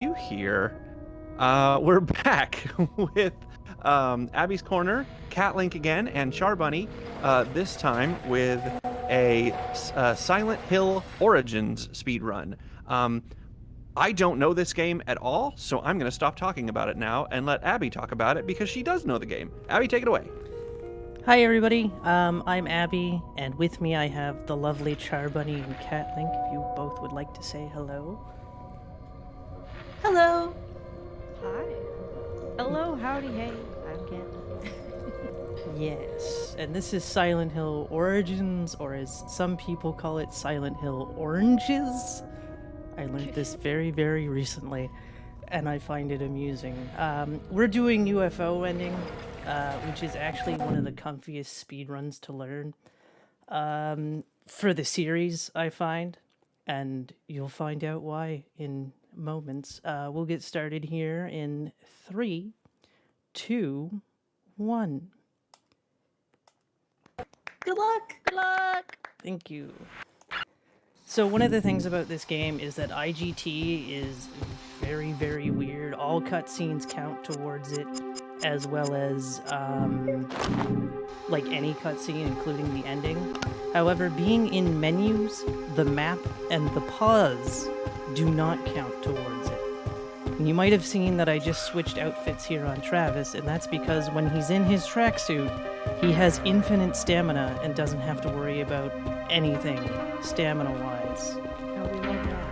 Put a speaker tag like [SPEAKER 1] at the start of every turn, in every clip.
[SPEAKER 1] you here. We're back with Abbiescorner, Katlink again, and Charbunny. This time with a Silent Hill Origins speedrun. I don't know this game at all, so I'm going to stop talking about it now and let Abby talk about it because she does know the game. Abby, take it away.
[SPEAKER 2] Hi everybody, I'm Abby, and with me I have the lovely Charbunny and Katlink, if you both would like to say hello.
[SPEAKER 3] Hello!
[SPEAKER 4] Hi. Hello, howdy, hey, I'm Katlink.
[SPEAKER 2] Yes, and this is Silent Hill Origins, or as some people call it, Silent Hill Oranges. I learned this very, very recently, and I find it amusing. We're doing UFO ending, which is actually one of the comfiest speedruns to learn for the series, I find, and you'll find out why in moments. We'll get started here in 3, 2, 1.
[SPEAKER 3] Good luck!
[SPEAKER 4] Good luck!
[SPEAKER 2] Thank you. So one of the things about this game is that IGT is very, very weird. All cutscenes count towards it, as well as like any cutscene, including the ending. However, being in menus, the map, and the pause do not count towards it. And you might have seen that I just switched outfits here on Travis, and that's because when he's in his tracksuit, he has infinite stamina and doesn't have to worry about anything stamina-wise.
[SPEAKER 4] Oh, we love that.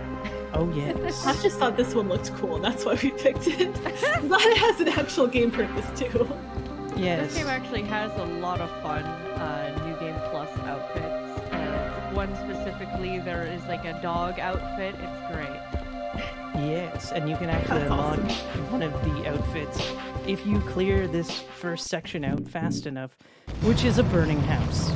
[SPEAKER 2] Oh, yes.
[SPEAKER 3] I just thought this one looked cool, and that's why we picked it. I'm glad it has an actual game purpose, too.
[SPEAKER 2] Yes.
[SPEAKER 4] This game actually has a lot of fun New Game Plus outfits. One specifically, there is like a dog outfit. It's great.
[SPEAKER 2] Yes, and you can actually
[SPEAKER 3] That's
[SPEAKER 2] unlock
[SPEAKER 3] awesome.
[SPEAKER 2] one of the outfits if you clear this first section out fast enough, which is a burning house.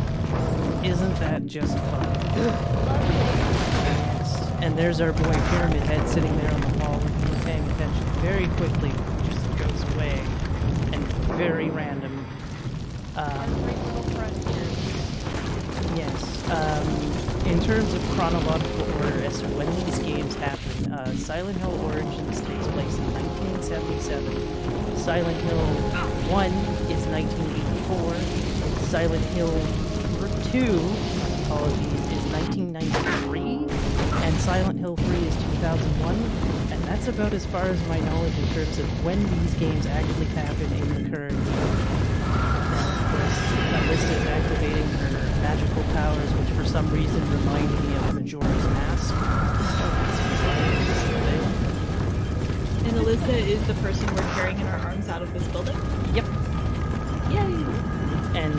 [SPEAKER 2] Isn't that just fun? Yes. And there's our boy Pyramid Head sitting there on the wall if you're paying attention. Very quickly, just goes away. And very random. Yes. In terms of chronological order as to when these games happen, Silent Hill Origins takes place in 1977. Silent Hill 1 is 1984. Silent Hill 2, apologies, is 1993. And Silent Hill 3 is 2001. And that's about as far as my knowledge in terms of when these games actually happen in the current year. Of course, Alyssa's activating her magical powers, which for some reason remind me of Majora's Mask.
[SPEAKER 3] And Alyssa is the person we're carrying in our arms out of this building?
[SPEAKER 2] Yep.
[SPEAKER 3] Yay!
[SPEAKER 2] And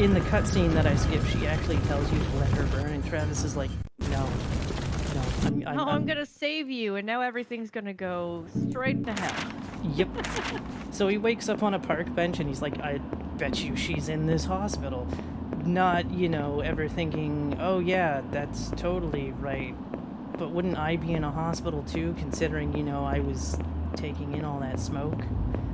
[SPEAKER 2] in the cutscene that I skipped, she actually tells you to let her burn, and Travis is like, no,
[SPEAKER 4] I'm gonna save you, and now everything's gonna go straight to hell.
[SPEAKER 2] Yep. So he wakes up on a park bench and he's like, I bet you she's in this hospital. Not, ever thinking, oh yeah, that's totally right. But wouldn't I be in a hospital too, considering, I was taking in all that smoke?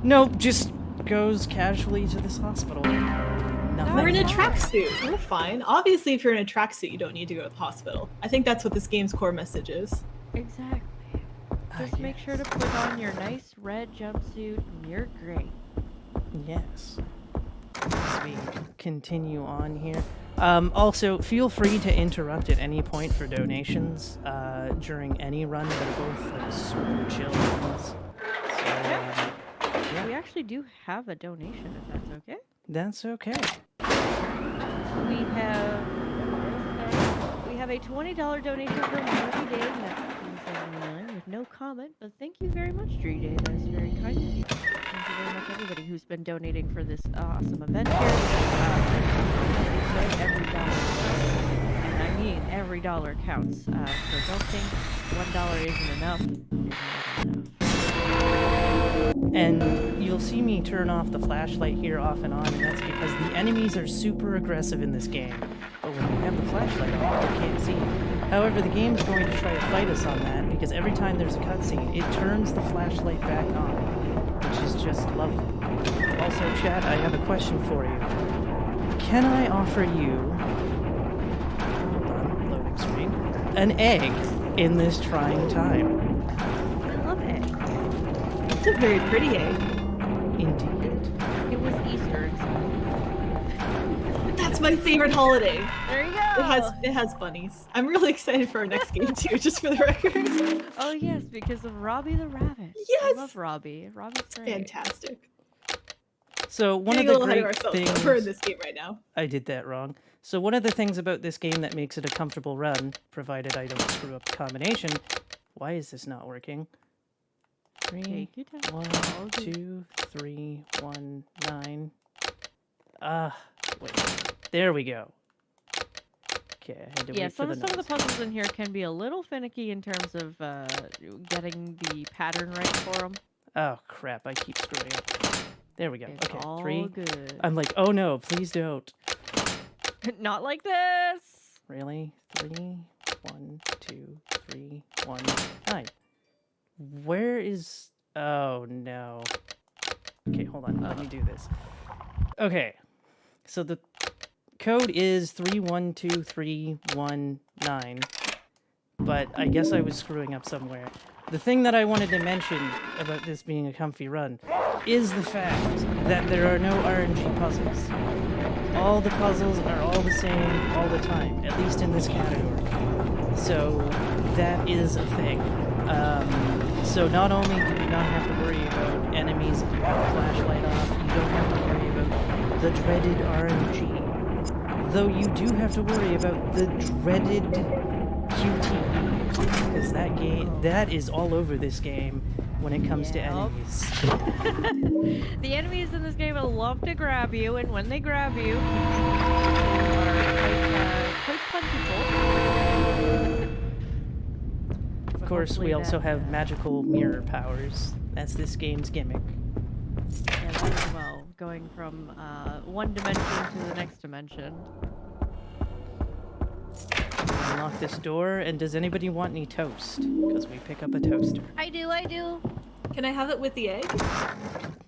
[SPEAKER 2] Nope, just goes casually to this hospital. Nothing.
[SPEAKER 3] We're in a tracksuit. We're fine. Obviously, if you're in a tracksuit, you don't need to go to the hospital. I think that's what this game's core message is.
[SPEAKER 4] Exactly. Just make sure to put on your nice red jumpsuit, and you're great.
[SPEAKER 2] Yes. As we continue on here. Also, feel free to interrupt at any point for donations during any run. They're both like super chill ones. So, yeah.
[SPEAKER 4] We actually do have a donation, if that's okay.
[SPEAKER 2] That's okay.
[SPEAKER 4] We have a $20 donation from Drew Day, with no comment, but thank you very much, Drew Day. That is very kind of you. Thank you very much, everybody who's been donating for this awesome event here. Every dollar, and I mean every dollar counts. So don't think $1 isn't enough.
[SPEAKER 2] And you'll see me turn off the flashlight here off and on, and that's because the enemies are super aggressive in this game. But when you have the flashlight off, you can't see. However, the game's going to try to fight us on that, because every time there's a cutscene, it turns the flashlight back on, which is just lovely. Also, chat, I have a question for you. Can I offer you, hold on, loading screen, an egg in this trying time?
[SPEAKER 4] I love eggs.
[SPEAKER 3] That's a very pretty egg.
[SPEAKER 2] Indeed.
[SPEAKER 4] It was Easter.
[SPEAKER 3] That's my favorite holiday.
[SPEAKER 4] There you go.
[SPEAKER 3] It has bunnies. I'm really excited for our next game too, just for the record.
[SPEAKER 4] Oh yes, because of Robbie the Rabbit.
[SPEAKER 3] Yes!
[SPEAKER 4] I love Robbie. Robbie's great.
[SPEAKER 3] Fantastic.
[SPEAKER 2] So one
[SPEAKER 3] Getting
[SPEAKER 2] of
[SPEAKER 3] a
[SPEAKER 2] the
[SPEAKER 3] little ahead of
[SPEAKER 2] great
[SPEAKER 3] ourselves.
[SPEAKER 2] things
[SPEAKER 3] We're in this game right now.
[SPEAKER 2] I did that wrong. So one of the things about this game that makes it a comfortable run, provided I don't screw up the combination. Why is this not working? 3,
[SPEAKER 4] Take your time.
[SPEAKER 2] 1, 2, 3, 1, 9. Wait. There we go. Okay, I had to
[SPEAKER 4] Yeah,
[SPEAKER 2] wait for
[SPEAKER 4] some
[SPEAKER 2] the
[SPEAKER 4] of the
[SPEAKER 2] noise.
[SPEAKER 4] puzzles in here can be a little finicky in terms of getting the pattern right for them.
[SPEAKER 2] Oh crap! I keep screwing up. There we go.
[SPEAKER 4] It's
[SPEAKER 2] Okay,
[SPEAKER 4] all
[SPEAKER 2] 3.
[SPEAKER 4] good.
[SPEAKER 2] I'm like, oh no, please don't.
[SPEAKER 4] Not like this.
[SPEAKER 2] Really? 3, 1, 2, 3, 1, 9. Where is? Oh no. Okay, hold on. Let me do this. Okay, so the code is 312319, but I guess I was screwing up somewhere. The thing that I wanted to mention about this being a comfy run is the fact that there are no RNG puzzles. All the puzzles are all the same all the time, at least in this category. So that is a thing. So not only do you not have to worry about enemies if you have a flashlight off, you don't have to worry about the dreaded RNG. Though you do have to worry about the dreaded QTE, because that is all over this game when it comes to
[SPEAKER 4] Yep.
[SPEAKER 2] enemies.
[SPEAKER 4] The enemies in this game will love to grab you, and when they grab you, they are quite plentiful.
[SPEAKER 2] Of
[SPEAKER 4] But
[SPEAKER 2] course, we
[SPEAKER 4] hopefully
[SPEAKER 2] also
[SPEAKER 4] that,
[SPEAKER 2] have magical mirror powers. That's this game's gimmick.
[SPEAKER 4] Yeah, that as well, going from one dimension to the next dimension.
[SPEAKER 2] Unlock this door, and does anybody want any toast? Because we pick up a toaster.
[SPEAKER 4] I do.
[SPEAKER 3] Can I have it with the egg?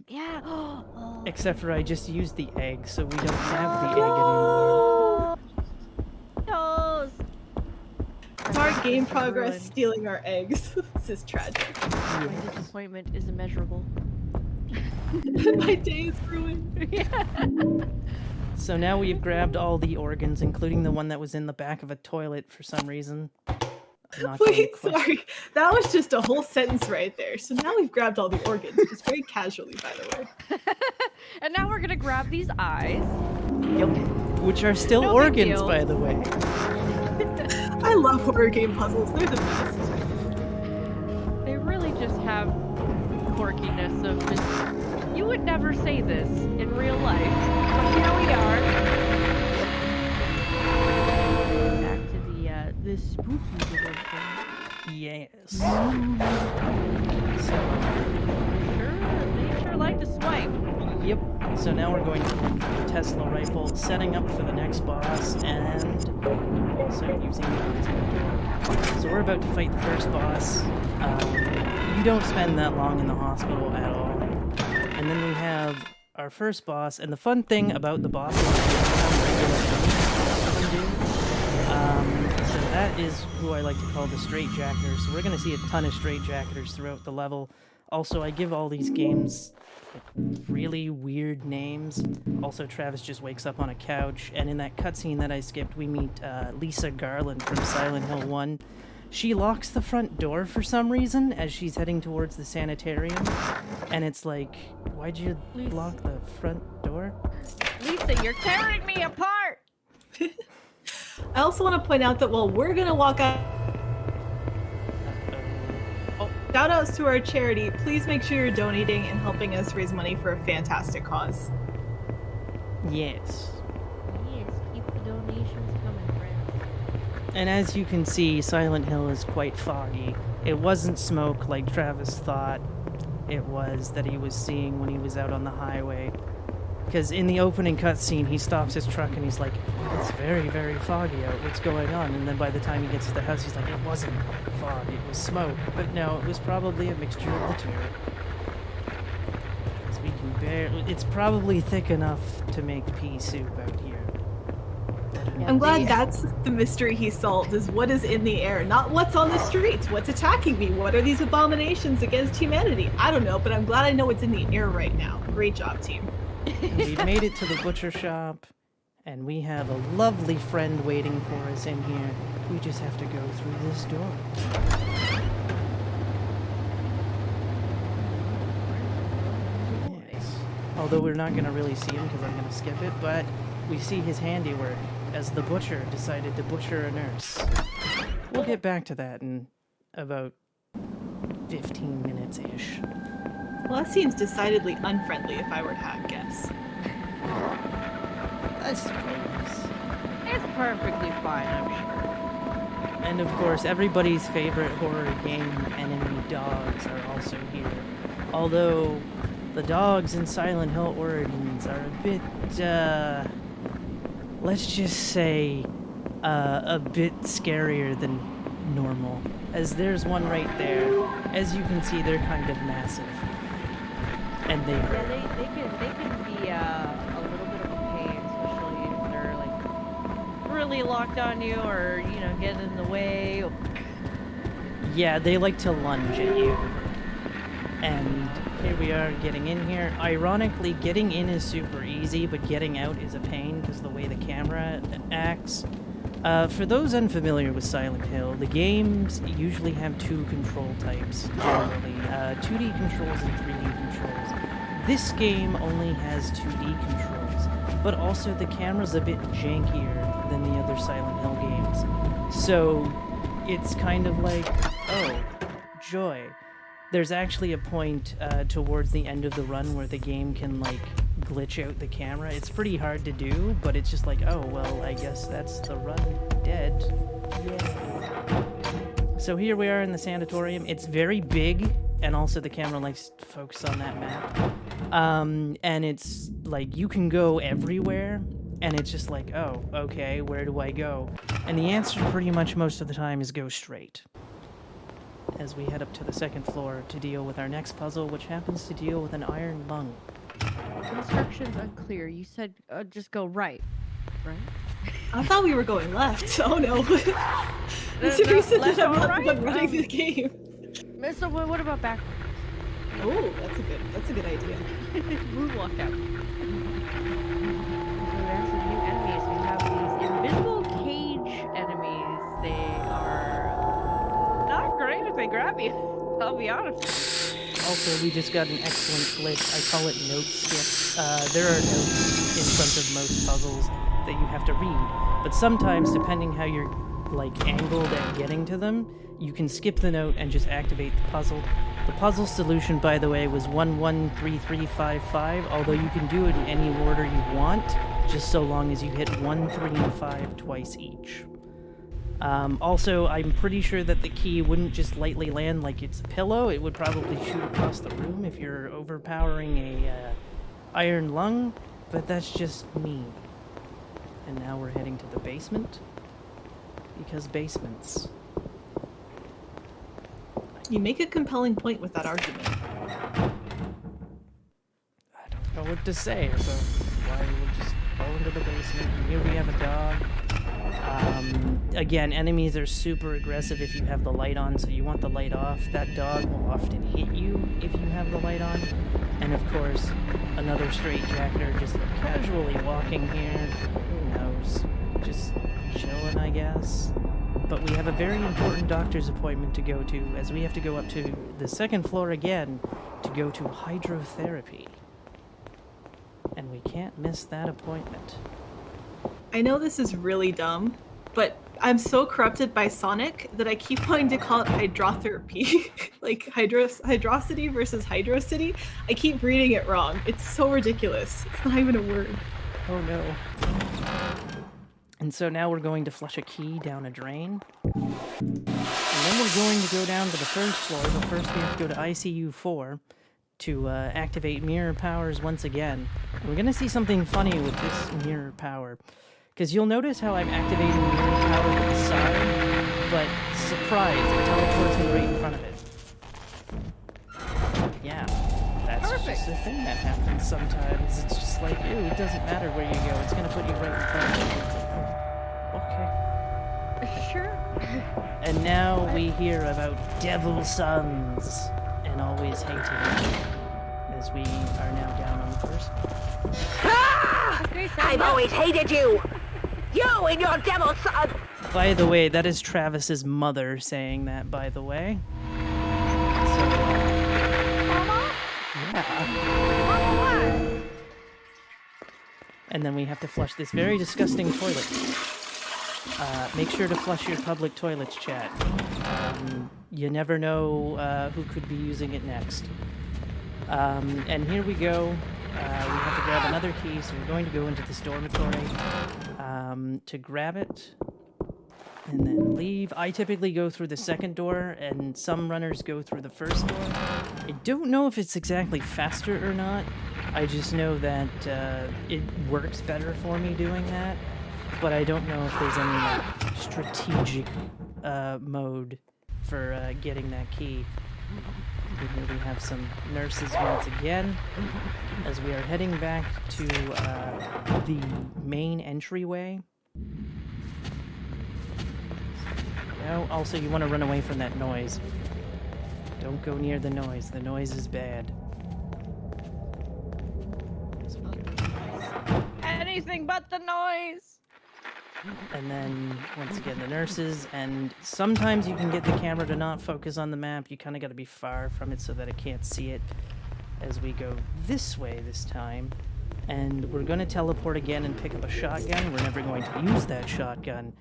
[SPEAKER 4] Yeah. Oh.
[SPEAKER 2] Except for I just used the egg, so we don't have the egg anymore.
[SPEAKER 4] Toast.
[SPEAKER 3] It's our game progress stealing our eggs. This is tragic.
[SPEAKER 4] My disappointment is immeasurable.
[SPEAKER 3] My day is ruined.
[SPEAKER 2] So now we've grabbed all the organs, including the one that was in the back of a toilet for some reason. I'm not going to
[SPEAKER 3] Wait,
[SPEAKER 2] question-
[SPEAKER 3] sorry. That was just a whole sentence right there. So now we've grabbed all the organs, just very casually, by the way.
[SPEAKER 4] And now we're gonna grab these eyes.
[SPEAKER 2] Yep. Which are still
[SPEAKER 4] No big
[SPEAKER 2] organs,
[SPEAKER 4] deal.
[SPEAKER 2] by the way.
[SPEAKER 3] I love horror game puzzles. They're the best.
[SPEAKER 4] They really just have quirkiness of just. You would never say this in real life, but here we are. Back to the spooky dimension.
[SPEAKER 2] Yes.
[SPEAKER 4] They sure like to swipe.
[SPEAKER 2] Yep. So now we're going to look at the Tesla rifle, setting up for the next boss, and so using the So we're about to fight the first boss. You don't spend that long in the hospital at all. And then we have our first boss, and the fun thing about the bosses is so that is who I like to call the straightjackers. So we're going to see a ton of straightjackers throughout the level. Also, I give all these games like really weird names. Also, Travis just wakes up on a couch, and in that cutscene that I skipped, we meet Lisa Garland from Silent Hill 1. She locks the front door for some reason as she's heading towards the sanitarium, and it's like, why'd you lock the front door?
[SPEAKER 4] Lisa, you're tearing me apart!
[SPEAKER 3] I also want to point out that while we're going to walk out, shout outs to our charity, please make sure you're donating and helping us raise money for a fantastic cause.
[SPEAKER 2] Yes.
[SPEAKER 4] Yes, keep the donations coming, friends.
[SPEAKER 2] And as you can see, Silent Hill is quite foggy. It wasn't smoke like Travis thought it was that he was seeing when he was out on the highway. Because in the opening cutscene, he stops his truck and he's like, it's very, very foggy out, what's going on? And then by the time he gets to the house, he's like, it wasn't fog, it was smoke. But no, it was probably a mixture of the two. As we can it's probably thick enough to make pea soup out here. But
[SPEAKER 3] I'm glad that's the mystery he solved, is what is in the air, not what's on the streets. What's attacking me? What are these abominations against humanity? I don't know, but I'm glad I know what's in the air right now. Great job, team.
[SPEAKER 2] We've made it to the butcher shop, and we have a lovely friend waiting for us in here. We just have to go through this door. Yes. Although we're not going to really see him because I'm going to skip it, but we see his handiwork as the butcher decided to butcher a nurse. We'll get back to that in about 15 minutes-ish.
[SPEAKER 3] Well, that seems decidedly unfriendly if I were to guess.
[SPEAKER 2] I suppose.
[SPEAKER 4] It's perfectly fine, I'm sure.
[SPEAKER 2] And of course, everybody's favorite horror game enemy dogs are also here. Although, the dogs in Silent Hill Origins are a bit, let's just say, a bit scarier than normal. As there's one right there. As you can see, they're kind of massive. And they hurt.
[SPEAKER 4] Yeah, they can be a little bit of a pain, especially if they're like really locked on you or, you know, getting in the way.
[SPEAKER 2] Yeah, they like to lunge at you. And here we are getting in here. Ironically, getting in is super easy, but getting out is a pain because the way the camera acts. For those unfamiliar with Silent Hill, the games usually have two control types, generally. 2D controls and 3D controls. This game only has 2D controls, but also the camera's a bit jankier than the other Silent Hill games. So, it's kind of like, oh, joy. There's actually a point towards the end of the run where the game can, like, glitch out the camera. It's pretty hard to do, but it's just like, oh, well, I guess that's the run dead. Yeah. So here we are in the sanatorium. It's very big, and also the camera likes to focus on that map. And it's like, you can go everywhere, and it's just like, oh, okay, where do I go? And the answer pretty much most of the time is go straight. As we head up to the second floor to deal with our next puzzle, which happens to deal with an iron lung.
[SPEAKER 4] Instructions unclear. You said just go right, right?
[SPEAKER 3] I thought we were going left. Oh no.
[SPEAKER 4] Left or right?
[SPEAKER 3] Running the game.
[SPEAKER 4] So what about backwards?
[SPEAKER 3] Oh, that's a good idea.
[SPEAKER 4] Moonwalk out. So there's some new enemies. We have these invisible cage enemies. They are not great if they grab you. I'll be honest.
[SPEAKER 2] Also, we just got an excellent glitch. I call it note skip. There are notes in front of most puzzles that you have to read, but sometimes, depending how you're like angled at getting to them, you can skip the note and just activate the puzzle. The puzzle solution, by the way, was 113355, although you can do it in any order you want, just so long as you hit 1, 3, and 5 twice each. Also, I'm pretty sure that the key wouldn't just lightly land like it's a pillow. It would probably shoot across the room if you're overpowering a iron lung, but that's just me. And now we're heading to the basement, because basements.
[SPEAKER 3] You make a compelling point with that argument.
[SPEAKER 2] I don't know what to say about why we'll just go into the basement. And here we have a dog. Again, enemies are super aggressive if you have the light on, so you want the light off. That dog will often hit you if you have the light on. And of course, another straitjacker just casually walking here. Who knows? Just chilling, I guess. But we have a very important doctor's appointment to go to, as we have to go up to the second floor again to go to hydrotherapy. And we can't miss that appointment.
[SPEAKER 3] I know this is really dumb, but I'm so corrupted by Sonic that I keep wanting to call it hydrotherapy. Like hydrocity versus hydrocity. I keep reading it wrong. It's so ridiculous. It's not even a word.
[SPEAKER 2] Oh no. And so now we're going to flush a key down a drain. And then we're going to go down to the first floor, but first we have to go to ICU 4 to activate mirror powers once again. And we're going to see something funny with this mirror power. Because you'll notice how I'm activating mirror power to the side, but surprise, it teleports me right in front of it. Yeah, that's just a thing that happens sometimes. It's just like, ew, it doesn't matter where you go, it's going to put you right in front of it. Okay.
[SPEAKER 4] Sure.
[SPEAKER 2] And now we hear about devil sons and always hating them, as we are now down on the first floor.
[SPEAKER 4] Okay, so
[SPEAKER 5] I've always hated you! You and your devil son!
[SPEAKER 2] By the way, that is Travis's mother saying that, by the way. So, yeah. And then we have to flush this very disgusting toilet. Make sure to flush your public toilets, chat. You never know who could be using it next. And here we go. We have to grab another key, so we're going to go into this dormitory to grab it and then leave. I typically go through the second door, and some runners go through the first door. I don't know if it's exactly faster or not. I just know that it works better for me doing that, but I don't know if there's any like strategic mode for getting that key. And here we have some nurses once again, as we are heading back to the main entryway. No, also you want to run away from that noise. Don't go near the noise. The noise is bad.
[SPEAKER 4] anything but the noise.
[SPEAKER 2] And then, once again, the nurses, and sometimes you can get the camera to not focus on the map. You kind of got to be far from it so that it can't see it as we go this way this time. And we're going to teleport again and pick up a shotgun. We're never going to use that shotgun,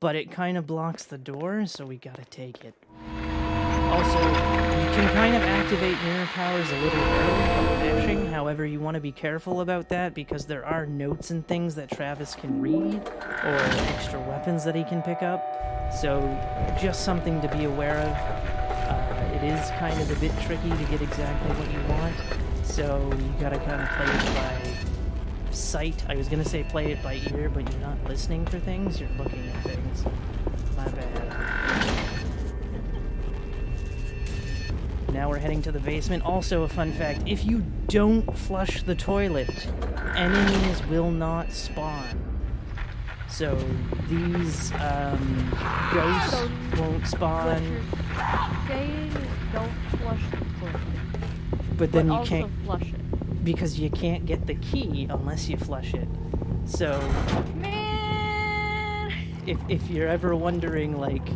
[SPEAKER 2] but it kind of blocks the door, so we got to take it. Also, you can kind of activate mirror powers a little early while dashing. However, you want to be careful about that because there are notes and things that Travis can read, or extra weapons that he can pick up. So, just something to be aware of. It is kind of a bit tricky to get exactly what you want, so you gotta kind of play it by sight. I was gonna say play it by ear, but you're not listening for things, you're looking at things. My bad. Now we're heading to the basement. Also, a fun fact, if you don't flush the toilet, enemies will not spawn. So, these, ghosts won't spawn.
[SPEAKER 4] Saying don't flush the toilet.
[SPEAKER 2] But then you
[SPEAKER 4] also
[SPEAKER 2] can't,
[SPEAKER 4] flush it.
[SPEAKER 2] because you can't get the key unless you flush it. So,
[SPEAKER 4] Man!
[SPEAKER 2] if you're ever wondering, like,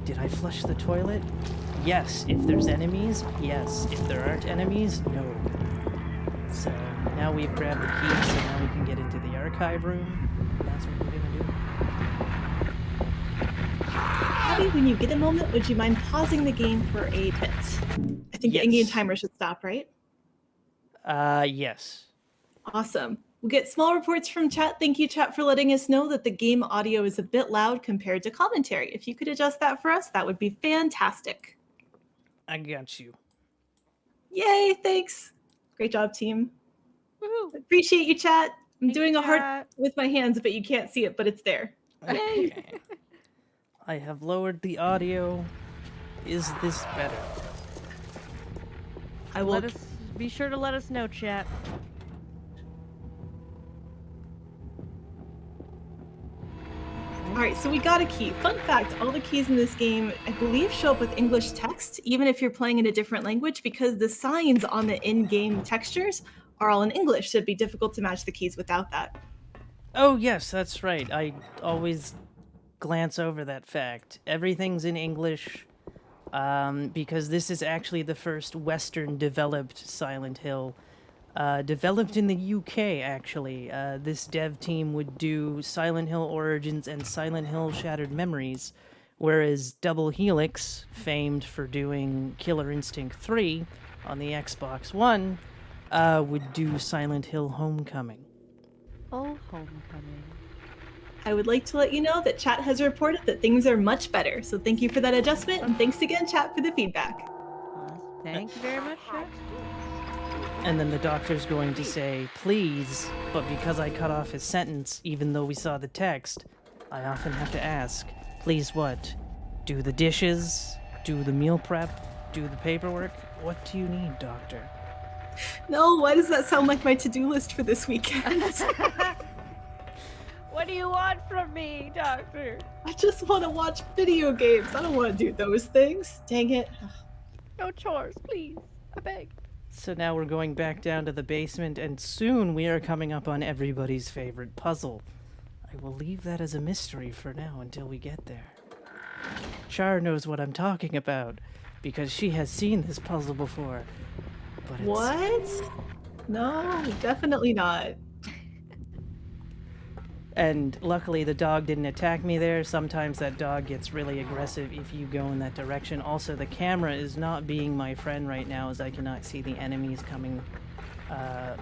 [SPEAKER 2] did I flush the toilet? Yes. If there's enemies, yes. If there aren't enemies, no. So, now we've grabbed the key, so now we can get into the archive room. And that's what we're gonna do.
[SPEAKER 3] Abby, when you get a moment, would you mind pausing the game for a bit? I think the in-game
[SPEAKER 2] Yes.
[SPEAKER 3] timer should stop, right?
[SPEAKER 2] Yes.
[SPEAKER 3] Awesome. We'll get small reports from chat. Thank you, chat, for letting us know that the game audio is a bit loud compared to commentary. If you could adjust that for us, that would be fantastic.
[SPEAKER 2] I got you.
[SPEAKER 3] Yay, thanks. Great job, team.
[SPEAKER 4] Woohoo!
[SPEAKER 3] Appreciate you, chat. I'm
[SPEAKER 4] Thank
[SPEAKER 3] doing
[SPEAKER 4] you,
[SPEAKER 3] a heart
[SPEAKER 4] chat.
[SPEAKER 3] with my hands, but you can't see it, but it's there. Yay.
[SPEAKER 2] Okay. I have lowered the audio. Is this better?
[SPEAKER 3] I will.
[SPEAKER 4] Be sure to let us know, chat.
[SPEAKER 3] All right, so we got a key. Fun fact, all the keys in this game, I believe, show up with English text, even if you're playing in a different language, because the signs on the in-game textures are all in English, so it'd be difficult to match the keys without that.
[SPEAKER 2] Oh, yes, that's right. I always glance over that fact. Everything's in English, because this is actually the first Western-developed Silent Hill. Developed in the UK, actually. This dev team would do Silent Hill Origins and Silent Hill Shattered Memories, whereas Double Helix, famed for doing Killer Instinct 3 on the Xbox One, would do Silent Hill Homecoming.
[SPEAKER 4] Oh, homecoming.
[SPEAKER 3] I would like to let you know that chat has reported that things are much better, so thank you for that adjustment, and thanks again, chat, for the feedback.
[SPEAKER 4] Thank you very much, chat.
[SPEAKER 2] And then the doctor's going to say, please, but because I cut off his sentence, even though we saw the text, I often have to ask, please what? Do the dishes? Do the meal prep? Do the paperwork? What do you need, doctor?
[SPEAKER 3] No, why does that sound like my to-do list for this weekend?
[SPEAKER 4] What What do you want from me, Doctor?
[SPEAKER 3] I just want to watch video games. I don't want to do those things. Dang it.
[SPEAKER 4] No chores, please. I beg.
[SPEAKER 2] So now we're going back down to the basement, and soon we are coming up on everybody's favorite puzzle. I will leave that as a mystery for now until we get there. Char knows what I'm talking about, because she has seen this puzzle before. But it's...
[SPEAKER 3] What? No, definitely not.
[SPEAKER 2] And luckily the dog didn't attack me there. Sometimes that dog gets really aggressive if you go in that direction. Also, the camera is not being my friend right now, as I cannot see the enemies coming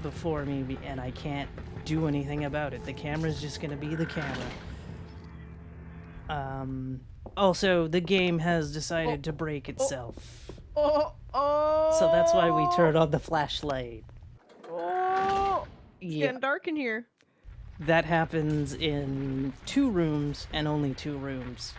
[SPEAKER 2] before me, and I can't do anything about it. The camera's just going to be the camera. Also, the game has decided to break itself. So that's why we turned on the flashlight.
[SPEAKER 4] Oh, it's
[SPEAKER 2] Yeah.
[SPEAKER 4] getting dark in here.
[SPEAKER 2] That happens in 2 rooms, and only 2 rooms.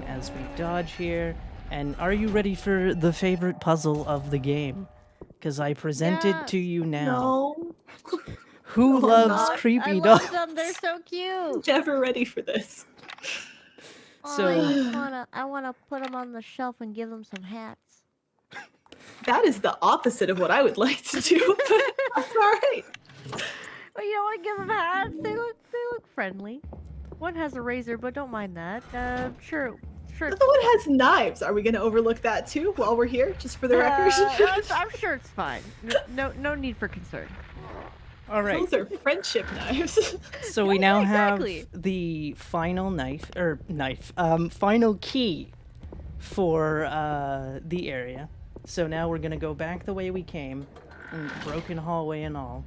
[SPEAKER 2] As we dodge here. And are you ready for the favorite puzzle of the game? Because I present it to you now.
[SPEAKER 3] No.
[SPEAKER 2] Who
[SPEAKER 3] No,
[SPEAKER 2] loves
[SPEAKER 3] not.
[SPEAKER 4] I
[SPEAKER 2] creepy
[SPEAKER 4] love
[SPEAKER 2] dogs?
[SPEAKER 4] them. They're so cute.
[SPEAKER 3] Never ready for this.
[SPEAKER 2] So-
[SPEAKER 4] I wanna put them on the shelf and give them some hats.
[SPEAKER 3] That is the opposite of what I would like to do, but that's all right.
[SPEAKER 4] Well, you don't want to give them hats. They look friendly. One has a razor, but don't mind that. Sure.
[SPEAKER 3] The other one has knives. Are we going to overlook that too while we're here, just for the record?
[SPEAKER 4] I'm sure it's fine. No need for concern.
[SPEAKER 2] All right.
[SPEAKER 3] Those are friendship knives.
[SPEAKER 2] So we now
[SPEAKER 4] exactly.
[SPEAKER 2] have the final final key for the area. So now we're gonna go back the way we came, broken hallway and all,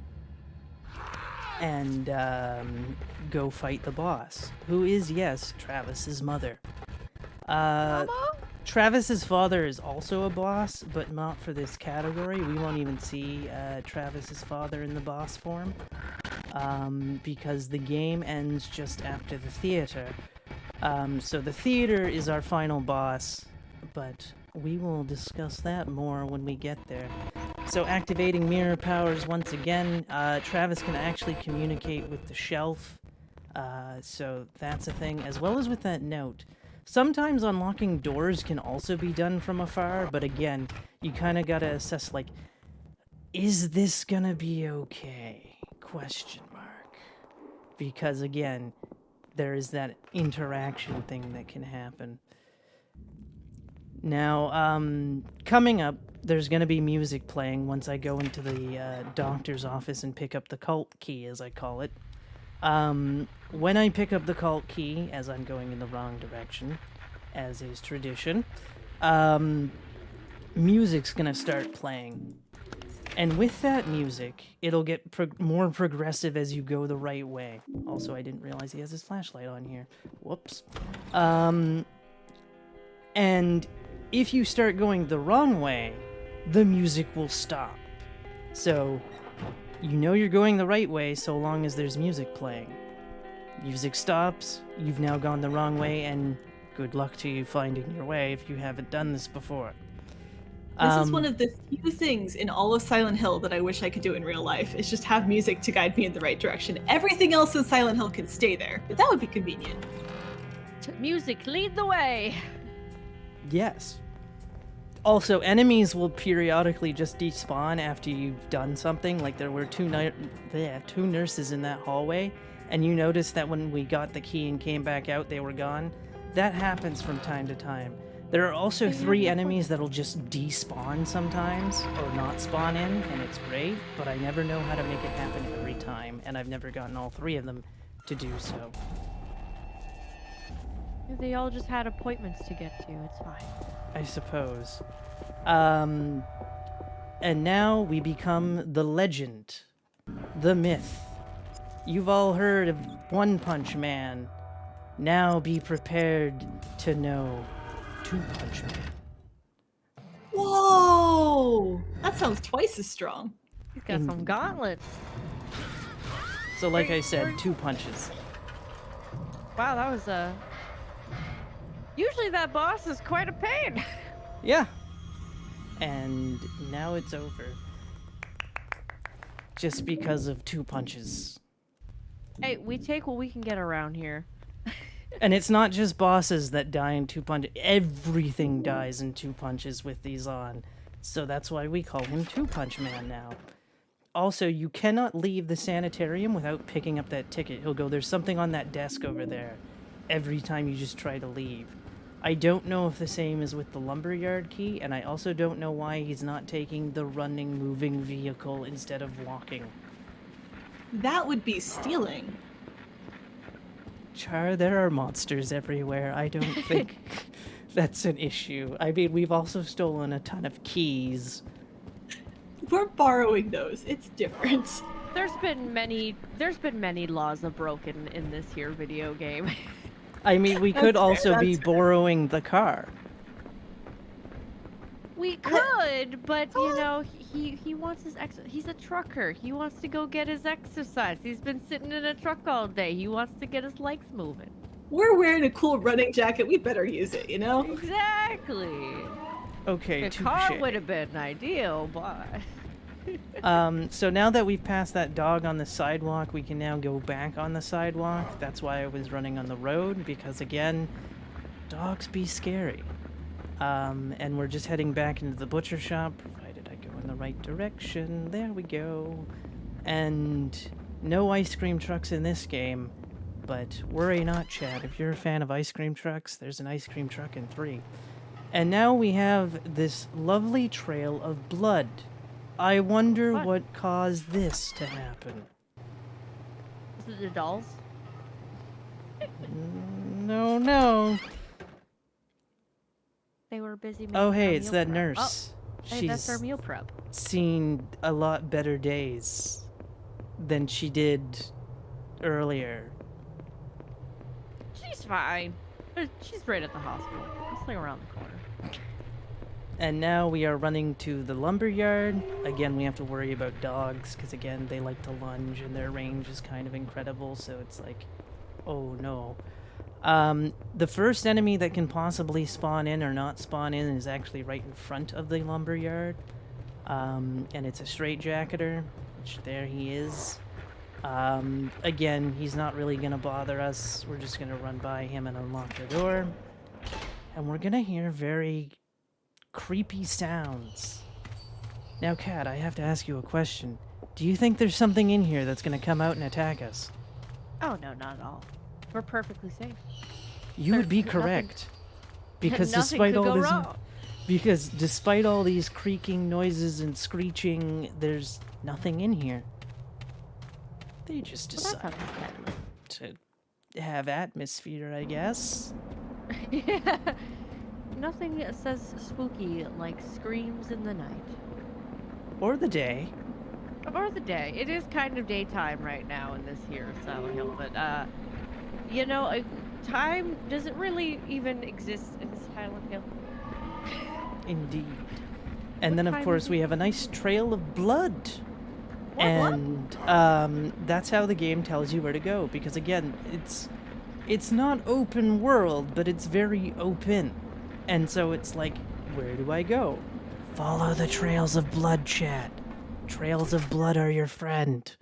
[SPEAKER 2] and go fight the boss, who is, yes, Travis's mother. Travis's father is also a boss, but not for this category. We won't even see Travis's father in the boss form, because the game ends just after the theater. So the theater is our final boss, but we will discuss that more when we get there. So activating mirror powers once again, Travis can actually communicate with the shelf, so that's a thing, as well as with that note. Sometimes unlocking doors can also be done from afar, but again, you kind of gotta assess, like, is this gonna be okay? Question mark. Because again, there is that interaction thing that can happen. Now, coming up, there's gonna be music playing once I go into the doctor's office and pick up the cult key, as I call it. When I pick up the cult key, as I'm going in the wrong direction, as is tradition, music's gonna start playing. And with that music, it'll get more progressive as you go the right way. Also, I didn't realize he has his flashlight on here. Whoops. And if you start going the wrong way, the music will stop. So, you know you're going the right way so long as there's music playing. Music stops, you've now gone the wrong way, and good luck to you finding your way if you haven't done this before.
[SPEAKER 3] This is one of the few things in all of Silent Hill that I wish I could do in real life, is just have music to guide me in the right direction. Everything else in Silent Hill can stay there, but that would be convenient.
[SPEAKER 4] Music, lead the way.
[SPEAKER 2] Yes. Also, enemies will periodically just despawn after you've done something. Like there were two nurses in that hallway, and you noticed that when we got the key and came back out, they were gone. That happens from time to time. There are also 3 enemies that'll just despawn sometimes, or not spawn in, and it's great, but I never know how to make it happen every time, and I've never gotten all 3 of them to do so.
[SPEAKER 4] They all just had appointments to get to. It's fine.
[SPEAKER 2] I suppose. And now we become the legend, the myth. You've all heard of One Punch Man. Now be prepared to know Two Punch Man.
[SPEAKER 3] Whoa! That sounds twice as strong.
[SPEAKER 4] He's got some gauntlets.
[SPEAKER 2] So like I said, 2 punches.
[SPEAKER 4] Wow, that was usually that boss is quite a pain.
[SPEAKER 2] Yeah. And now it's over. Just because of 2 punches.
[SPEAKER 4] Hey, we take what we can get around here.
[SPEAKER 2] And it's not just bosses that die in 2 punches. Everything dies in 2 punches with these on. So that's why we call him 2-Punch Man now. Also, you cannot leave the sanitarium without picking up that ticket. He'll go, there's something on that desk over there, every time you just try to leave. I don't know if the same is with the lumberyard key, and I also don't know why he's not taking the running, moving vehicle instead of walking.
[SPEAKER 3] That would be stealing.
[SPEAKER 2] Char, there are monsters everywhere. I don't think that's an issue. I mean, we've also stolen a ton of keys.
[SPEAKER 3] We're borrowing those. It's different.
[SPEAKER 4] There's been many laws are broken in this here video game.
[SPEAKER 2] I mean, we could
[SPEAKER 3] That's
[SPEAKER 2] also
[SPEAKER 3] fair,
[SPEAKER 2] be
[SPEAKER 3] that's fair.
[SPEAKER 2] borrowing the car.
[SPEAKER 4] We could, but you know, he wants his he's a trucker. He wants to go get his exercise. He's been sitting in a truck all day. He wants to get his legs moving.
[SPEAKER 3] We're wearing a cool running jacket. We better use it, you know?
[SPEAKER 4] Exactly.
[SPEAKER 2] Okay,
[SPEAKER 4] The car would have been ideal, but
[SPEAKER 2] So now that we've passed that dog on the sidewalk, we can now go back on the sidewalk. That's why I was running on the road, because again, dogs be scary. And we're just heading back into the butcher shop, provided I go in the right direction. There we go. And no ice cream trucks in this game, but worry not, Chad. If you're a fan of ice cream trucks, there's an ice cream truck in 3. And now we have this lovely trail of blood. I wonder what caused this to happen.
[SPEAKER 4] is it the dolls?
[SPEAKER 2] No.
[SPEAKER 4] They were busy making
[SPEAKER 2] Oh,
[SPEAKER 4] our
[SPEAKER 2] hey, it's
[SPEAKER 4] meal
[SPEAKER 2] that
[SPEAKER 4] prep.
[SPEAKER 2] nurse.
[SPEAKER 4] Oh, hey, that's our
[SPEAKER 2] She's
[SPEAKER 4] meal prep.
[SPEAKER 2] seen a lot better days than she did earlier.
[SPEAKER 4] She's fine. She's right at the hospital. It's like around the corner.
[SPEAKER 2] And now we are running to the lumberyard. Again, we have to worry about dogs, because again, they like to lunge and their range is kind of incredible, so it's like, oh no. The first enemy that can possibly spawn in or not spawn in is actually right in front of the lumberyard. And it's a straitjacketer, which there he is. Again, he's not really gonna bother us. We're just gonna run by him and unlock the door. And we're gonna hear very creepy sounds. Now, Kat, I have to ask you a question. Do you think there's something in here that's gonna come out and attack us?
[SPEAKER 4] Oh no, not at all. We're perfectly safe.
[SPEAKER 2] You would be
[SPEAKER 4] There's nothing-
[SPEAKER 2] correct. Because
[SPEAKER 4] Nothing
[SPEAKER 2] despite
[SPEAKER 4] could
[SPEAKER 2] all
[SPEAKER 4] go
[SPEAKER 2] this
[SPEAKER 4] wrong.
[SPEAKER 2] because despite all these creaking noises and screeching, there's nothing in here. They just
[SPEAKER 4] Well, that's
[SPEAKER 2] decided to have atmosphere, I guess.
[SPEAKER 4] yeah. Nothing says spooky like screams in the night.
[SPEAKER 2] Or the day.
[SPEAKER 4] Or the day. It is kind of daytime right now in this here Silent Hill, but you know, time doesn't really even exist in Silent Hill.
[SPEAKER 2] Indeed. And
[SPEAKER 4] What
[SPEAKER 2] then, of
[SPEAKER 4] time
[SPEAKER 2] course,
[SPEAKER 4] is
[SPEAKER 2] we
[SPEAKER 4] it?
[SPEAKER 2] have a nice trail of blood.
[SPEAKER 4] What?
[SPEAKER 2] And that's how the game tells you where to go. Because, again, it's not open world, but it's very open. And so it's like, where do I go? Follow the trails of blood, chat. Trails of blood are your friend.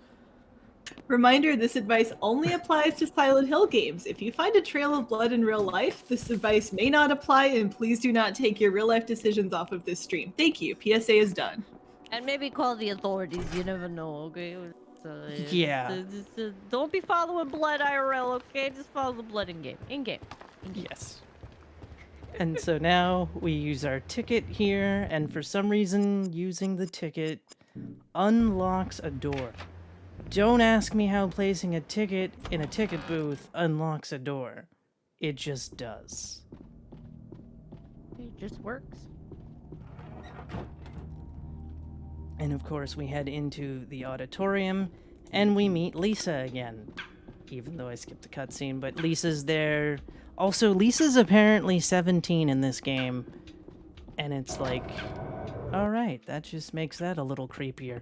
[SPEAKER 3] Reminder, this advice only applies to Silent Hill games. If you find a trail of blood in real life, this advice may not apply, and please do not take your real life decisions off of this stream. Thank you. PSA is done.
[SPEAKER 4] And maybe call the authorities, you never know, okay?
[SPEAKER 2] Yeah.
[SPEAKER 4] Don't be following blood IRL, okay? Just follow the blood in-game. In-game.
[SPEAKER 2] Yes. And so now we use our ticket here, and for some reason, using the ticket unlocks a door. Don't ask me how placing a ticket in a ticket booth unlocks a door. It just does.
[SPEAKER 4] It just works.
[SPEAKER 2] And of course, we head into the auditorium, and we meet Lisa again. Even though I skipped a cutscene, but Lisa's there. Also, Lisa's apparently 17 in this game. And it's like, alright, that just makes that a little creepier.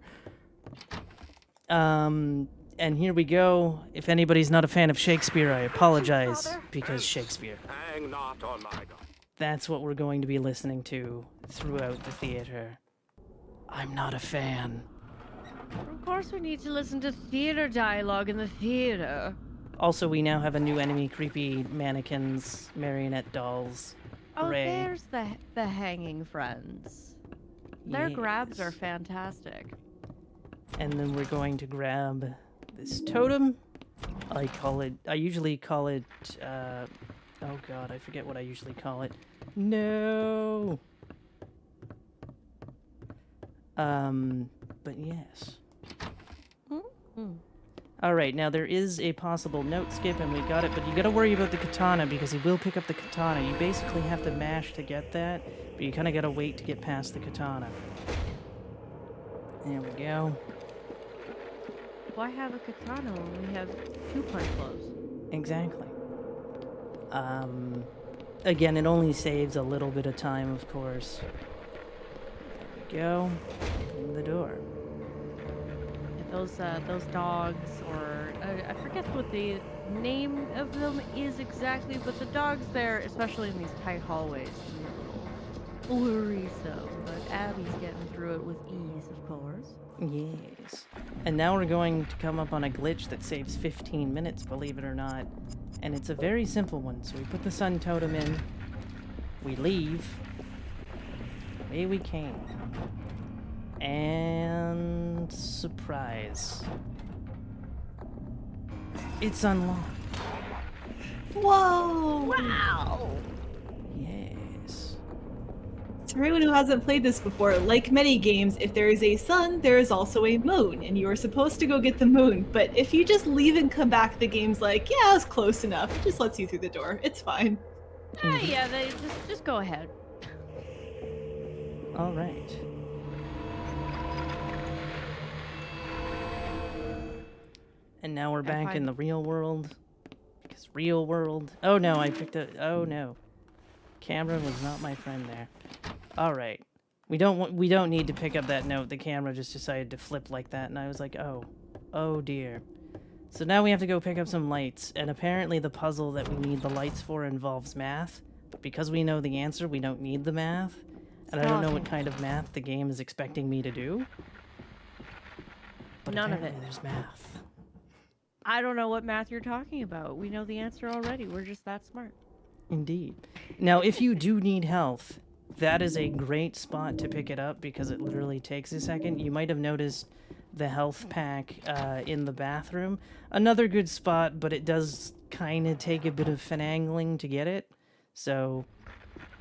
[SPEAKER 2] And here we go. If anybody's not a fan of Shakespeare, I apologize, because Shakespeare.
[SPEAKER 6] Hang not on my God.
[SPEAKER 2] That's what we're going to be listening to throughout the theater. I'm not a fan.
[SPEAKER 4] Of course we need to listen to theater dialogue in the theater.
[SPEAKER 2] Also, we now have a new enemy, creepy mannequins, marionette dolls.
[SPEAKER 4] Oh,
[SPEAKER 2] Hooray.
[SPEAKER 4] there's the hanging friends. Their grabs are
[SPEAKER 2] Yes.
[SPEAKER 4] fantastic.
[SPEAKER 2] And then we're going to grab this totem. I usually call it, oh god, I forget what I usually call it. No! But yes.
[SPEAKER 4] Mm-hmm.
[SPEAKER 2] Alright, now there is a possible note skip and we got it, but you gotta worry about the katana because he will pick up the katana. You basically have to mash to get that, but you kinda gotta wait to get past the katana. There we go.
[SPEAKER 4] Why have a katana when we have 2 punch blows?
[SPEAKER 2] Exactly. Again, it only saves a little bit of time, of course. There we go. In the door.
[SPEAKER 4] Those dogs, or I forget what the name of them is exactly, but the dogs there, especially in these tight hallways, can be a little worrisome. But Abby's getting through it with ease, of course.
[SPEAKER 2] Yes. And now we're going to come up on a glitch that saves 15 minutes, believe it or not. And it's a very simple one. So we put the sun totem in, we leave, away we came. And surprise. It's unlocked.
[SPEAKER 3] Whoa!
[SPEAKER 4] Wow!
[SPEAKER 2] Yes.
[SPEAKER 3] For anyone who hasn't played this before, like many games, if there is a sun, there is also a moon, and you are supposed to go get the moon. But if you just leave and come back, the game's like, yeah, it's close enough. It just lets you through the door. It's fine.
[SPEAKER 4] Yeah, they just go ahead.
[SPEAKER 2] All right. And now we're back in the real world. Because real world. Oh no, I picked a. Oh no. Camera was not my friend there. All right. We don't need to pick up that note. The camera just decided to flip like that, and I was like, oh dear. So now we have to go pick up some lights, and apparently the puzzle that we need the lights for involves math. But because we know the answer, we don't need the math. And I don't know what kind of math the game is expecting me to do. But
[SPEAKER 4] None of it.
[SPEAKER 2] apparently there's math.
[SPEAKER 4] I don't know what math you're talking about. We know the answer already. We're just that smart.
[SPEAKER 2] Indeed. Now, if you do need health, that is a great spot to pick it up because it literally takes a second. You might have noticed the health pack in the bathroom. Another good spot, but it does kind of take a bit of finagling to get it. So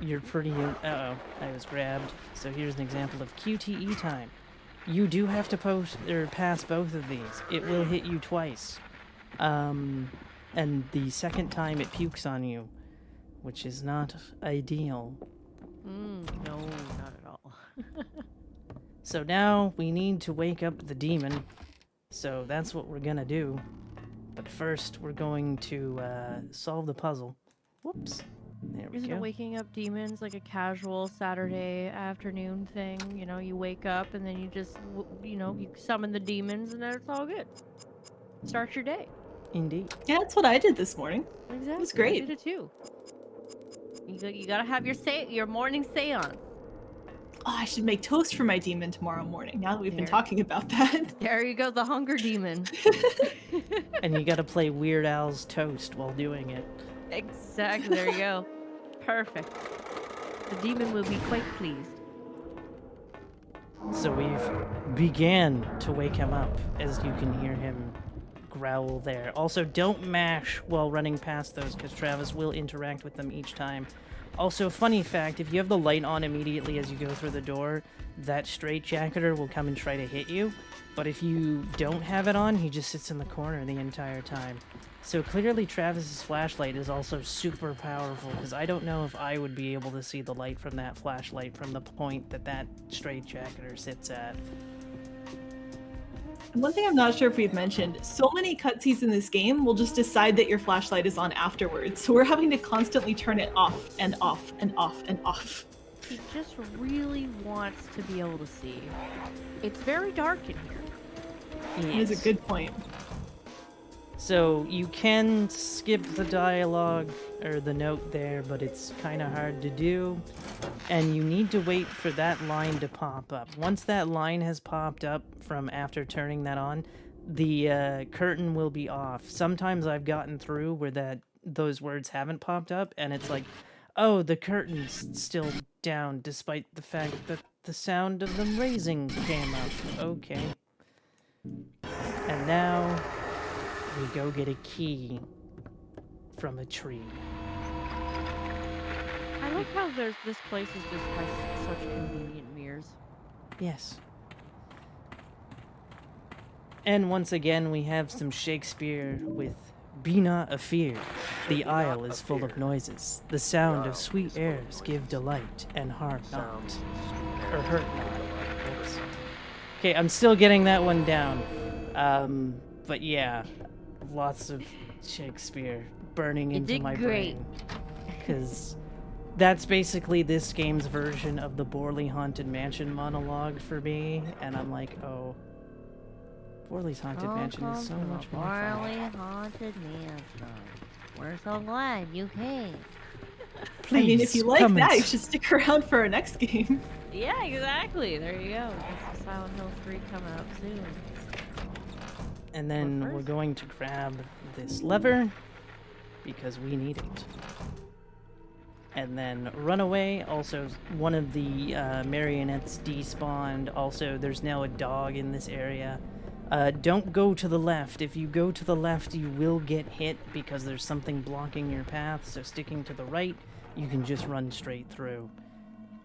[SPEAKER 2] you're pretty... Uh-oh, I was grabbed. So here's an example of QTE time. You do have to pass both of these. It will hit you twice. And the second time it pukes on you, which is not ideal.
[SPEAKER 4] No, not at all.
[SPEAKER 2] So now we need to wake up the demon. So that's what we're gonna do. But first we're going to solve the puzzle. Whoops. There we
[SPEAKER 4] Isn't
[SPEAKER 2] go.
[SPEAKER 4] waking up demons like a casual Saturday afternoon thing? You know, you wake up and then you just, you summon the demons and then it's all good. Start your day.
[SPEAKER 2] Indeed.
[SPEAKER 3] Yeah, that's what I did this morning.
[SPEAKER 4] Exactly.
[SPEAKER 3] was great.
[SPEAKER 4] I did it too. You gotta have your morning seance.
[SPEAKER 3] Oh, I should make toast for my demon tomorrow morning, now that we've been
[SPEAKER 4] There.
[SPEAKER 3] talking about that.
[SPEAKER 4] There you go, the hunger demon.
[SPEAKER 2] And you gotta play Weird Al's Toast while doing it.
[SPEAKER 4] Exactly, there you go. Perfect. The demon will be quite pleased.
[SPEAKER 2] So we've began to wake him up, as you can hear him growl there. Also, don't mash while running past those, because Travis will interact with them each time. Also, funny fact, if you have the light on immediately as you go through the door, that straitjacketer will come and try to hit you. But if you don't have it on, he just sits in the corner the entire time. So clearly Travis's flashlight is also super powerful, because I don't know if I would be able to see the light from that flashlight from the point that that straitjacketer sits at.
[SPEAKER 3] One thing I'm not sure if we've mentioned, so many cutscenes in this game will just decide that your flashlight is on afterwards, so we're having to constantly turn it off and off and off and off.
[SPEAKER 4] He just really wants to be able to see. It's very dark in here.
[SPEAKER 3] That is a good point.
[SPEAKER 2] So you can skip the dialogue or the note there, but it's kind of hard to do. And you need to wait for that line to pop up. Once that line has popped up from after turning that on, the curtain will be off. Sometimes I've gotten through where those words haven't popped up, and it's like, oh, the curtain's still down, despite the fact that the sound of them raising came up. Okay. And now we go get a key from a tree.
[SPEAKER 4] I like how this place is just has such convenient mirrors.
[SPEAKER 2] Yes. And once again, we have some Shakespeare with "Be not afeard, the isle is full of noises. The sound of sweet airs give delight, and harm not, or hurt not." Oops. Okay, I'm still getting that one down. But yeah, lots of Shakespeare burning into my brain. Because that's basically this game's version of the Borley Haunted Mansion monologue for me, and I'm like, oh, Borley's Haunted Mansion is so much more fun.
[SPEAKER 4] Borley Haunted Mansion. We're so glad you came.
[SPEAKER 2] Please,
[SPEAKER 3] I mean, if you like that, you should stick around for our next game.
[SPEAKER 4] Yeah, exactly. There you go. That's the Silent Hill 3 coming up soon.
[SPEAKER 2] And then we're going to grab this lever, because we need it. And then run away. Also, one of the marionettes despawned. Also, there's now a dog in this area. Don't go to the left. If you go to the left, you will get hit because there's something blocking your path. So sticking to the right, you can just run straight through.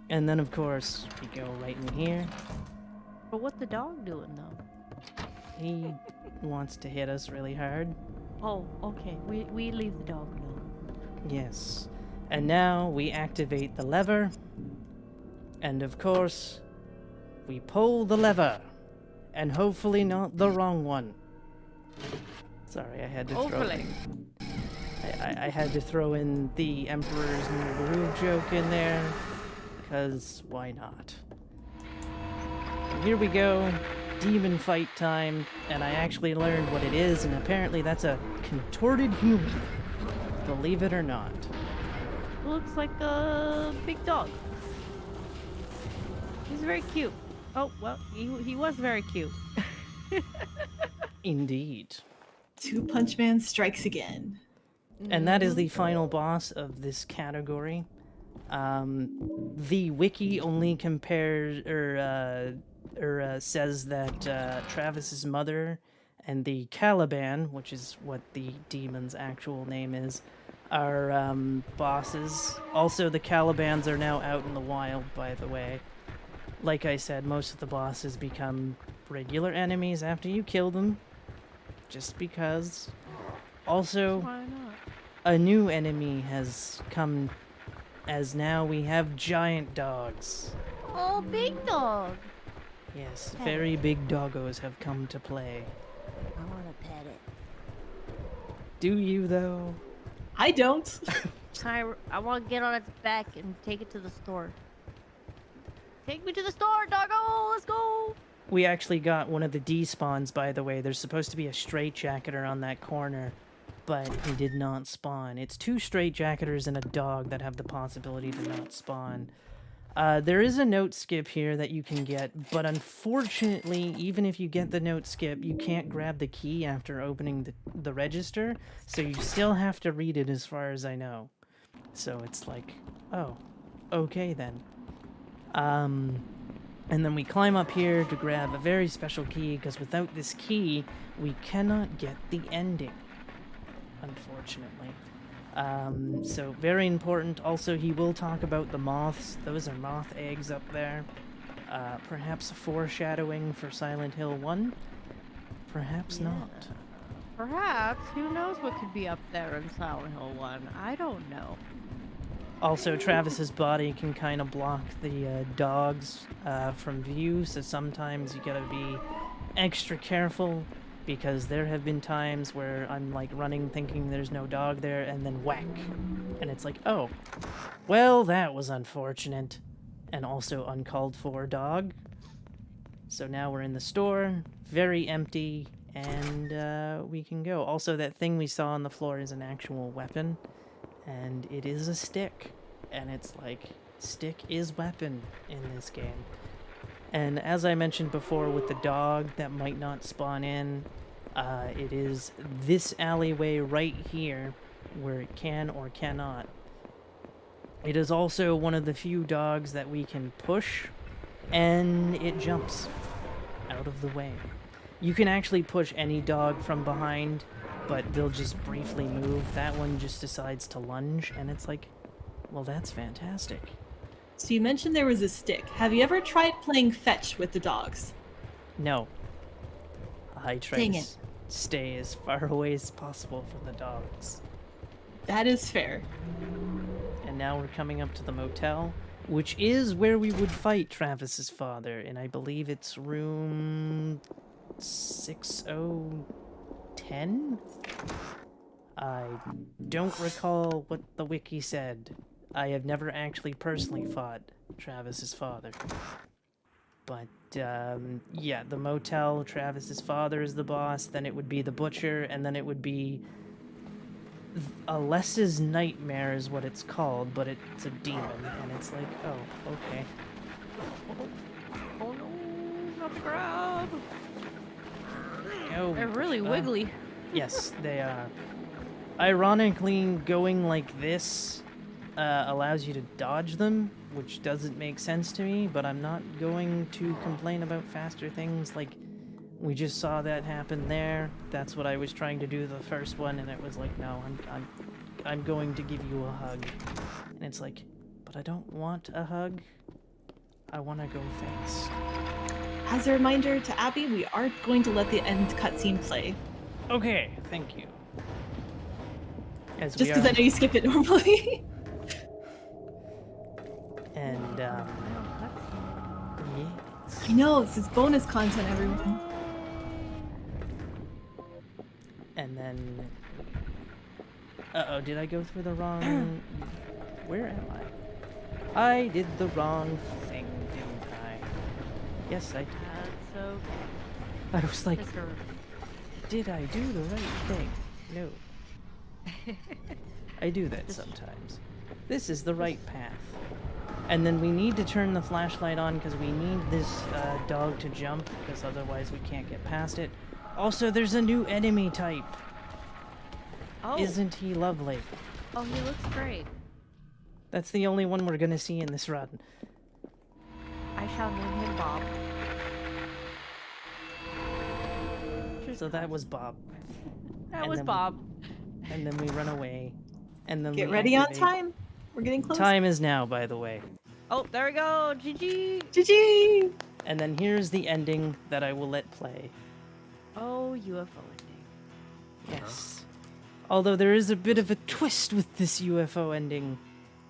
[SPEAKER 2] And then, of course, we go right in here.
[SPEAKER 4] But what's the dog doing, though?
[SPEAKER 2] He wants to hit us really hard.
[SPEAKER 4] Oh, okay. We leave the dog alone.
[SPEAKER 2] Yes. And now we activate the lever. And of course, we pull the lever. And hopefully not the wrong one. Sorry, I had to
[SPEAKER 4] Hopefully.
[SPEAKER 2] I had to throw in the Emperor's New Groove joke in there. Because why not? And here we go. Demon fight time, and I actually learned what it is, and apparently that's a contorted human. Believe it or not.
[SPEAKER 4] Looks like a big dog. He's very cute. Oh, well, he was very cute.
[SPEAKER 2] Indeed.
[SPEAKER 3] Two Punch Man strikes again.
[SPEAKER 2] And that is the final boss of this category. The wiki only compares, says that Travis's mother and the Caliban, which is what the demon's actual name is, are bosses. Also, the Calibans are now out in the wild, by the way. Like I said, most of the bosses become regular enemies after you kill them, just because. Also,
[SPEAKER 4] Why not?
[SPEAKER 2] a new enemy has come, as now we have giant dogs.
[SPEAKER 4] Oh, big dog.
[SPEAKER 2] Yes, very big doggos have come to play.
[SPEAKER 4] I want to pet it.
[SPEAKER 2] Do you, though?
[SPEAKER 3] I don't.
[SPEAKER 4] I want to get on its back and take it to the store. Take me to the store, doggo! Let's go!
[SPEAKER 2] We actually got one of the despawns, by the way. There's supposed to be a straitjacketer on that corner, but he did not spawn. It's two straitjacketers and a dog that have the possibility to not spawn. There is a note skip here that you can get, but unfortunately, even if you get the note skip, you can't grab the key after opening the register, so you still have to read it as far as I know. So it's like, oh, okay then. And then we climb up here to grab a very special key, because without this key, we cannot get the ending, unfortunately. So very important. Also, he will talk about the moths. Those are moth eggs up there. Perhaps a foreshadowing for Silent Hill 1? Perhaps not.
[SPEAKER 4] Perhaps. Who knows what could be up there in Silent Hill 1? I don't know.
[SPEAKER 2] Also, Travis's body can kind of block the dogs from view, so sometimes you gotta be extra careful, because there have been times where I'm like running thinking there's no dog there, and then whack. And it's like, oh, well, that was unfortunate. And also uncalled for dog. So now we're in the store, very empty, and we can go. Also, that thing we saw on the floor is an actual weapon, and it is a stick. And it's like, stick is weapon in this game. And as I mentioned before with the dog that might not spawn in, it is this alleyway right here where it can or cannot. It is also one of the few dogs that we can push, and it jumps out of the way. You can actually push any dog from behind, but they'll just briefly move. That one just decides to lunge, and it's like, well, that's fantastic.
[SPEAKER 3] So you mentioned there was a stick. Have you ever tried playing fetch with the dogs?
[SPEAKER 2] No. I try
[SPEAKER 3] Dang
[SPEAKER 2] to
[SPEAKER 3] it.
[SPEAKER 2] stay as far away as possible from the dogs.
[SPEAKER 3] That is fair.
[SPEAKER 2] And now we're coming up to the motel, which is where we would fight Travis's father, and I believe it's room 6010? I don't recall what the wiki said. I have never actually personally fought Travis's father. But, yeah, the motel, Travis's father is the boss, then it would be the butcher, and then it would be Alessa's Nightmare is what it's called, but it's a demon, and it's like, oh, okay.
[SPEAKER 4] Oh no, not the grab.
[SPEAKER 2] Oh,
[SPEAKER 4] They're really wiggly.
[SPEAKER 2] Yes, they are. Ironically, going like this allows you to dodge them, which doesn't make sense to me, but I'm not going to complain about faster things. Like, we just saw that happen there. That's what I was trying to do the first one, and it was like, no, I'm going to give you a hug. And it's like, but I don't want a hug. I want to go fast.
[SPEAKER 3] As a reminder to Abby, we are going to let the end cutscene play.
[SPEAKER 2] Okay, thank you. As
[SPEAKER 3] Just
[SPEAKER 2] we
[SPEAKER 3] because
[SPEAKER 2] are-
[SPEAKER 3] I know you skip it normally.
[SPEAKER 2] And, yes.
[SPEAKER 3] I know, this is bonus content, everyone.
[SPEAKER 2] And then... Uh-oh, did I go through the wrong... Where am I? I did the wrong thing, didn't I? Yes, I did.
[SPEAKER 4] That's okay.
[SPEAKER 2] I was like,
[SPEAKER 4] Mr.
[SPEAKER 2] did I do the right thing? No. I do that sometimes. This is the right path. And then we need to turn the flashlight on because we need this dog to jump, because otherwise we can't get past it. Also, there's a new enemy type.
[SPEAKER 4] Oh,
[SPEAKER 2] Isn't he lovely?
[SPEAKER 4] oh, he looks great.
[SPEAKER 2] That's the only one we're gonna see in this run.
[SPEAKER 4] I shall name him Bob.
[SPEAKER 2] So that was Bob.
[SPEAKER 4] That
[SPEAKER 2] and
[SPEAKER 4] was
[SPEAKER 2] then we-
[SPEAKER 4] Bob.
[SPEAKER 2] And then we run away. And then
[SPEAKER 3] Get
[SPEAKER 2] we
[SPEAKER 3] ready on
[SPEAKER 2] activate-
[SPEAKER 3] time. We're getting close.
[SPEAKER 2] Time is now, by the way.
[SPEAKER 4] Oh, there we go. GG.
[SPEAKER 3] GG!
[SPEAKER 2] And then here's the ending that I will let play.
[SPEAKER 4] Oh, UFO ending.
[SPEAKER 2] Yes. Although there is a bit of a twist with this UFO ending,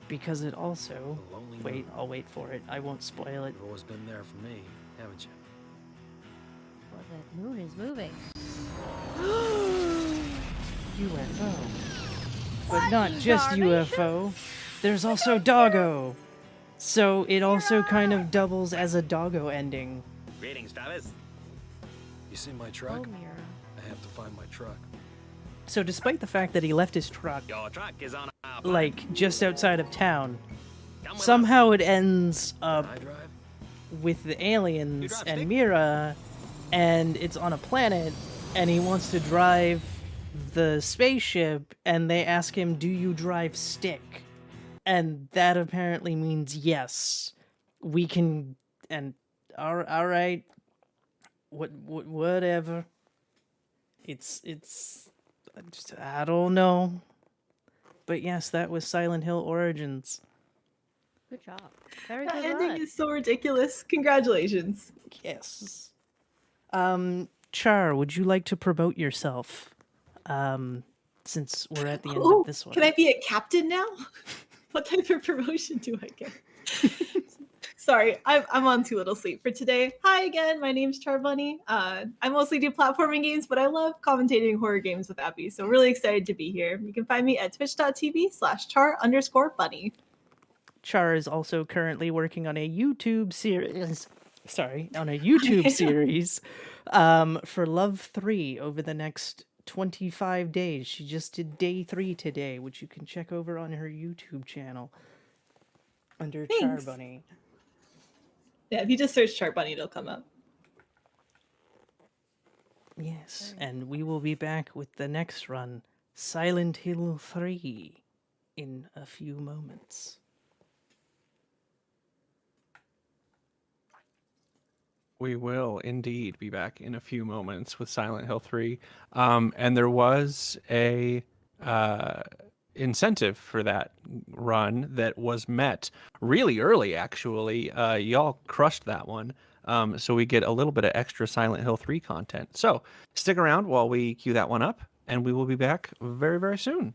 [SPEAKER 2] because it also...
[SPEAKER 6] The lonely
[SPEAKER 2] Wait,
[SPEAKER 6] moon.
[SPEAKER 2] I'll wait for it. I won't spoil it.
[SPEAKER 6] You've always been there for me, haven't you?
[SPEAKER 4] Well, that moon is moving.
[SPEAKER 2] UFO. But
[SPEAKER 4] What
[SPEAKER 2] not just
[SPEAKER 4] incarnation?
[SPEAKER 2] UFO. There's also Doggo. So it also kind of doubles as a Doggo ending.
[SPEAKER 6] Greetings, Travis. You see my truck?
[SPEAKER 4] Oh, Mira.
[SPEAKER 6] I have to find my truck.
[SPEAKER 2] So despite the fact that he left his truck,
[SPEAKER 6] Your truck is on our plan.
[SPEAKER 2] like, just outside of town,
[SPEAKER 6] Come with
[SPEAKER 2] somehow it ends up
[SPEAKER 6] us. I drive.
[SPEAKER 2] with the aliens
[SPEAKER 6] drive,
[SPEAKER 2] and
[SPEAKER 6] Stick?
[SPEAKER 2] Mira, and it's on a planet, and he wants to drive the spaceship, and they ask him, do you drive Stick? And that apparently means yes. We can, and all right, whatever. It's just, I don't know. But yes, that was Silent Hill Origins.
[SPEAKER 4] Good job. Very
[SPEAKER 3] That
[SPEAKER 4] good
[SPEAKER 3] ending
[SPEAKER 4] run.
[SPEAKER 3] is so ridiculous. Congratulations.
[SPEAKER 2] Yes. Char, would you like to promote yourself? Since we're at the end
[SPEAKER 3] Oh,
[SPEAKER 2] of this one.
[SPEAKER 3] can I be a captain now? What type of promotion do I get? Sorry, I'm on too little sleep for today. Hi again, my name's Charbunny. I mostly do platforming games, but I love commentating horror games with Abby, so really excited to be here. You can find me at twitch.tv/char_bunny.
[SPEAKER 2] Char is also currently working on a YouTube series. Sorry, on a YouTube series For Love 3 over the next 25 days. She just did day 3 today, which you can check over on her YouTube channel under
[SPEAKER 3] Thanks.
[SPEAKER 2] Charbunny.
[SPEAKER 3] Yeah, if you just search Charbunny, it'll come up.
[SPEAKER 2] Yes, and we will be back with the next run, Silent Hill 3, in a few moments.
[SPEAKER 1] We will indeed be back in a few moments with Silent Hill 3. And there was a incentive for that run that was met really early, actually. Y'all crushed that one. So we get a little bit of extra Silent Hill 3 content. So stick around while we queue that one up, and we will be back very, very soon.